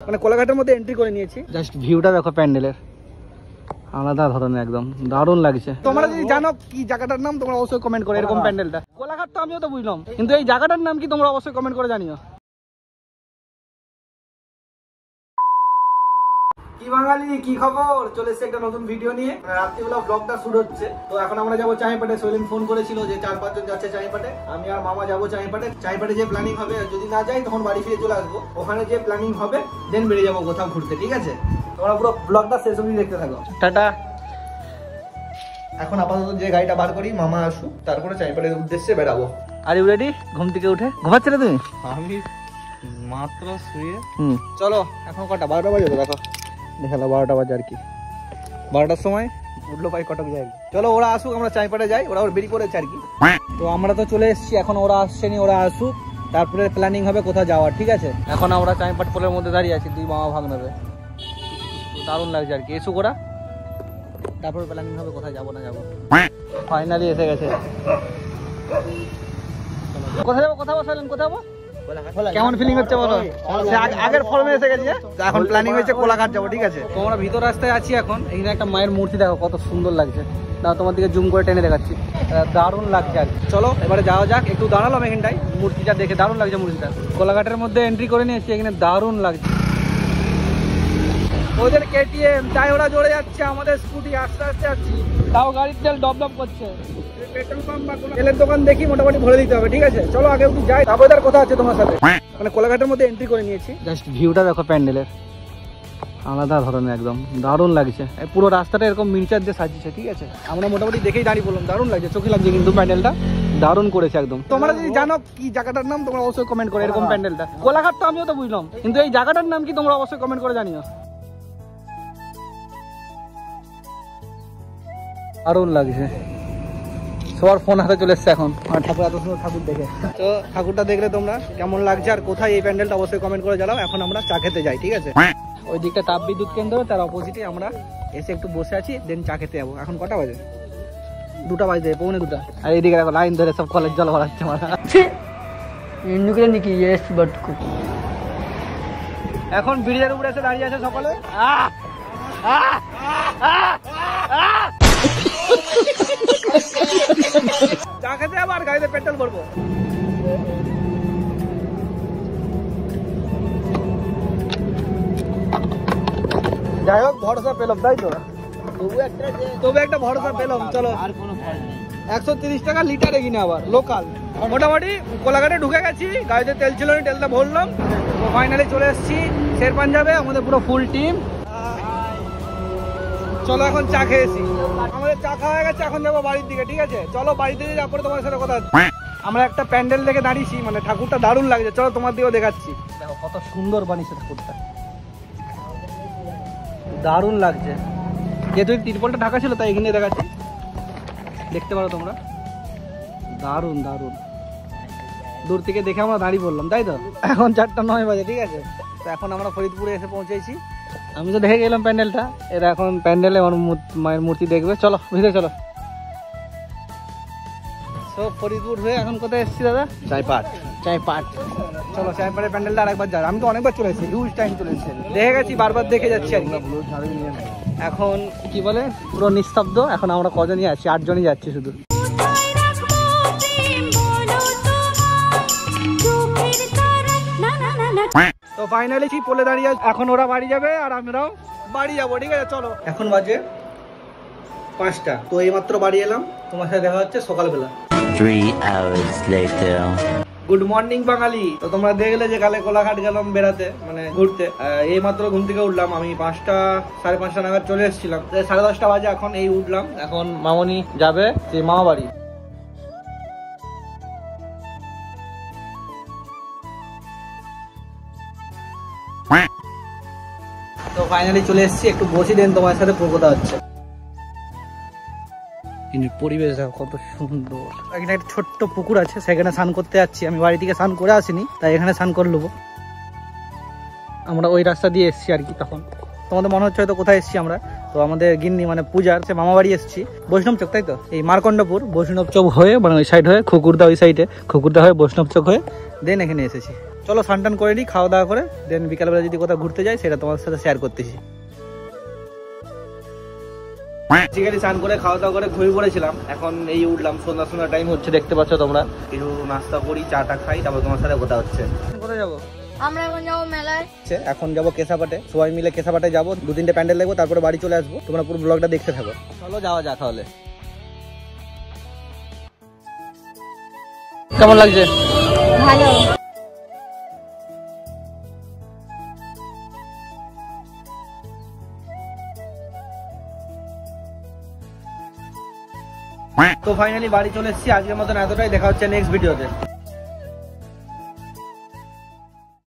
মানে কোলাঘাটের মধ্যে এন্ট্রি করে নিয়েছি। জাস্ট ভিউটা দেখো প্যান্ডেলের, আলাদা ধরনের একদম দারুণ লাগছে। তোমরা যদি জানো কি জায়গাটার নাম তোমরা অবশ্যই কমেন্ট করো। এরকম প্যান্ডেলটা কোলাঘাট তো আমিও তো বুঝলাম, কিন্তু এই জায়গাটার নাম কি তোমরা অবশ্যই কমেন্ট করে জানিও। কি বাঙালি, কি খবর? চলে এসেছে একটা নতুন ভিডিও নিয়ে। রাত্রিবেলা ব্লগটা শুরু হচ্ছে। তো এখন আমরা যাবো চাইপাটে। সোহেলিন ফোন করেছিল যে 4-5 জন যাচ্ছে চাইপাটে। আমি আর মামা যাবো চাইপাটে। চাইপাটে যে প্ল্যানিং হবে, যদি না যাই তখন বাড়ি ফিরে চলে আসবো। ওখানে যে প্ল্যানিং হবে দেন বেরিয়ে যাবো কোথাও ঘুরতে, ঠিক আছে? তোমরা পুরো ব্লগটা শেষ অবধি দেখতে থাকো। টাটা। এখন আপাতত যে গাড়িটা বার করি, মামা আসুক, তারপরে চাইপাটের উদ্দেশ্যে বেরাবো। Are you ready? ঘুম থেকে উঠে ঘুমাচ্ছিলে তুমি? আমি মাত্র শুয়ে। চলো এখন কটা? 12টা বাজে তো, দেখো দেখালো 12টা বাজে আর কি। 12টার সময় উঠলো পাই কটক যাই। চলো ওরা আসুক, আমরা চাইপাটে যাই। ওরা বেরিয়ে পড়েছে আর কি। তো আমরা তো চলে এসেছি, এখন ওরা আসছেনি। ওরা আসুক, তারপরে প্ল্যানিং হবে কোথাও যাওয়ার, ঠিক আছে? এখন আমরা চাইপাট পোলের মধ্যে দাঁড়িয়ে আছি, দুই মামা ভাগনাবে। দারুণ লাগছে আর কি। এসুক ওরা, তারপরে প্ল্যানিং হবে কোথায় যাবো না যাবো। ফাইনালি এসে গেছে। কোথায় যাবো? কোথাও বসালেন? কোথাও কেমন ফিলিং হচ্ছে বলো? আগের ফর্মে এসে গেছে। এখন প্ল্যানিং হয়েছে কোলাঘাট যাবো, ঠিক আছে? তোমরা ভিতর রাস্তায় আছি এখন। এখানে একটা মায়ের মূর্তি দেখো কত সুন্দর লাগছে। দাও তোমার দিকে জুম করে টেনে দেখাচ্ছি। দারুণ লাগছে আর কি। চলো এবারে যাওয়া যাক। একটু দাঁড়ালাম এখানটায়, মূর্তিটা দেখে দারুণ লাগছে। মূর্তিটা কোলাঘাটের মধ্যে এন্ট্রি করে নিয়েছি, এখানে দারুণ লাগছে। ওদের কেটিএম তাই ওরা জড়ে যাচ্ছে, আমাদের স্কুটি আস্তে আস্তে যাচ্ছি। তাও গাড়ির তেল ডব ডব করছে। পেট্রোল পাম্প বা কোনো তেলের দোকান দেখি মোটামুটি ভরে দিতে হবে, ঠিক আছে? চলো আগে একটু যাই, তারপরে তার কথা আছে তোমার সাথে। মানে কোলাঘাটের মধ্যে এন্ট্রি করে নিয়েছি। জাস্ট ভিউটা দেখো প্যান্ডেলের, আলাদা ধরনের একদম দারুণ লাগছে। পুরো রাস্তাটা এরকম মিনিচার দিয়ে সাজিয়েছে, ঠিক আছে? আমরা মোটামুটি দেখেই দাঁড়িয়ে বললাম দারুণ লাগছে, চোখে লাগছে কিন্তু প্যান্ডেলটা দারুণ করেছে একদম। তোমরা যদি জানো কি জায়গাটার নাম তোমরা অবশ্যই কমেন্ট করো। এরকম প্যান্ডেলটা কোলাঘাট তো আমিও তো বুঝলাম, কিন্তু এই জায়গাটার নাম কি তোমরা অবশ্যই কমেন্ট করে জানিও। দারুণ লাগছে। সবার ফোন হাতে চলে এসছে এখন। ঠাকুর এত সুন্দর ঠাকুর দেখে। তো ঠাকুরটা দেখলে তোমরা কেমন লাগছে আর কোথায় এই প্যান্ডেলটা অবশ্যই কমেন্ট করে জানাও। এখন আমরা চা খেতে যাই, ঠিক আছে? ওই দিকটা তাপ বিদ্যুৎ কেন্দ্র, তার অপোজিটে আমরা এসে একটু বসে আছি, দেন চা খেতে যাবো। এখন কটা বাজে? 2টা বাজে, 2:45। আর এইদিকে দেখো লাইন ধরে সব কলেজ জল ভরাচ্ছে। এখন ব্রিজের উপরে এসে দাঁড়িয়ে আছে সকলে। চা খেতে আবার গাড়িতে পেট্রোল ভরবো। যাই হোক ভরসা পেলাম, তাই তো? তবু একটা ভরসা পেলাম। চলো 130 টাকা লিটারে কিনে আবার লোকাল। মোটামুটি কোলাঘাটে ঢুকে গেছি, গাড়িতে তেল ছিল না, তেলটা ভরলাম। তো ফাইনালি চলে এসেছি শের পাঞ্জাবে, আমাদের পুরো ফুল টিম। চলো এখন চা খেয়েছি, আমাদের চা খাওয়া হয়ে গেছে। এখন যাবো বাড়ির দিকে, ঠিক আছে? চলো বাড়িতে যাই, তারপরে তোমার সাথে কথা হচ্ছে। আমরা একটা প্যান্ডেল দেখে দাঁড়িয়েছি, মানে ঠাকুরটা দারুণ লাগছে। চলো তোমার দিকেও দেখাচ্ছি। দেখো কত সুন্দর বানিয়েছে ঠাকুরটা, দারুণ লাগছে। যেহেতু তিরপলটা ঢাকা ছিল তাই এখানে দেখাচ্ছি, দেখতে পারো তোমরা। দারুণ দারুণ। দূর থেকে দেখে আমরা দাঁড়িয়ে পড়লাম, তাই তো? এখন 4:09 বাজে, ঠিক আছে? তো এখন আমরা ফরিদপুরে এসে পৌঁছেছি। আমি তো দেখে গেলাম প্যান্ডেলটা, এরা এখন প্যান্ডেলে আমার মায়ের মূর্তি দেখবে। চলো ভিতরে চলো। সব ফরিদপুর হয়ে এখন কোথায় এসেছি দাদা? চাইপাট। চাইপাট। চলো চাইপাটের প্যান্ডেলটা আরেকবার যাই। আমি তো অনেকবার চলে এসেছি, হিউজ টাইম চলে এসেছি, দেখে গেছি, বারবার দেখে যাচ্ছি আর কি। এখন কি বলে পুরো নিস্তব্ধ। এখন আমরা কজনই আছি? 8 জনই যাচ্ছি শুধু। তো ফাইনালি পোলে দাঁড়িয়ে এখন ওরা বাড়ি যাবে আর আমরাও বাড়ি যাবো, ঠিক আছে? চলো এখন বাজে 5টা। তো এইমাত্র বাড়ি এলাম, তোমার সাথে দেখা হচ্ছে সকালবেলা। 3 hours later. গুড মর্নিং বাঙালি। তো তোমরা দেখলে যে কালে কোলাঘাট গেলাম বেড়াতে, মানে ঘুরতে। এই মাত্র ঘুম থেকে উঠলাম আমি। 5টা 5:30 নাগাদ চলে এসেছিলাম। 10:30 বাজে এখন এই উঠলাম। এখন মামনি যাবে যে মামা বাড়ি। তো ফাইনালি চলে এসেছি, একটু বসি দেন তোমার সাথে কথা হচ্ছে। কিন্তু পরিবেশ কত সুন্দর। এখানে একটা ছোট্ট পুকুর আছে, সেখানে স্নান করতে যাচ্ছি। আমি বাড়ি থেকে স্নান করে আসিনি, তাই এখানে স্নান করে নেবো। আমরা ওই রাস্তা দিয়ে এসেছি আর কি। তখন তোমাদের মনে হচ্ছে হয়তো কোথায় এসেছি আমরা। তো আমাদের গিন্নি মানে পূজার সে মামা বাড়ি এসেছি, বৈষ্ণব চক, তাই তো? এই মারকণ্ডপুর বৈষ্ণব চক হয়ে, মানে ওই সাইড হয়ে খুকুরদা, ওই সাইডে খুকুরদা হয়ে বৈষ্ণব চক হয়ে দেন এখানে এসেছি। চলো স্নান করে নিই, খাওয়া দাওয়া করে দেন বিকালবেলা যদি কোথাও ঘুরতে যাই সেটা তোমার সাথে শেয়ার করতেছি। বেসিক্যালি স্নান করে খাওয়া দাওয়া করে ঘুমিয়ে পড়েছিলাম, এখন এই উঠলাম, সন্ধ্যা টাইম হচ্ছে দেখতে পাচ্ছ তোমরা। একটু নাস্তা করি, চাটা খাই, তারপর তোমার সাথে কথা হচ্ছে। কোথায় যাবো? আমরা এখন যাবো মেলায়। এখন যাবো কেশাপাটে, সবাই মিলে কেশাপাটে যাবো, 2-3টে প্যান্ডেল দেখবো, তারপরে বাড়ি চলে আসবো। তোমরা পুরো ব্লগটা দেখতে থাকো। চলো যাওয়া যাক তাহলে। কেমন লাগছে? ভালো। তো ফাইনালি বাড়ি চলে এসেছি, আজকের মতন এতটাই, দেখা হচ্ছে নেক্সট ভিডিওতে।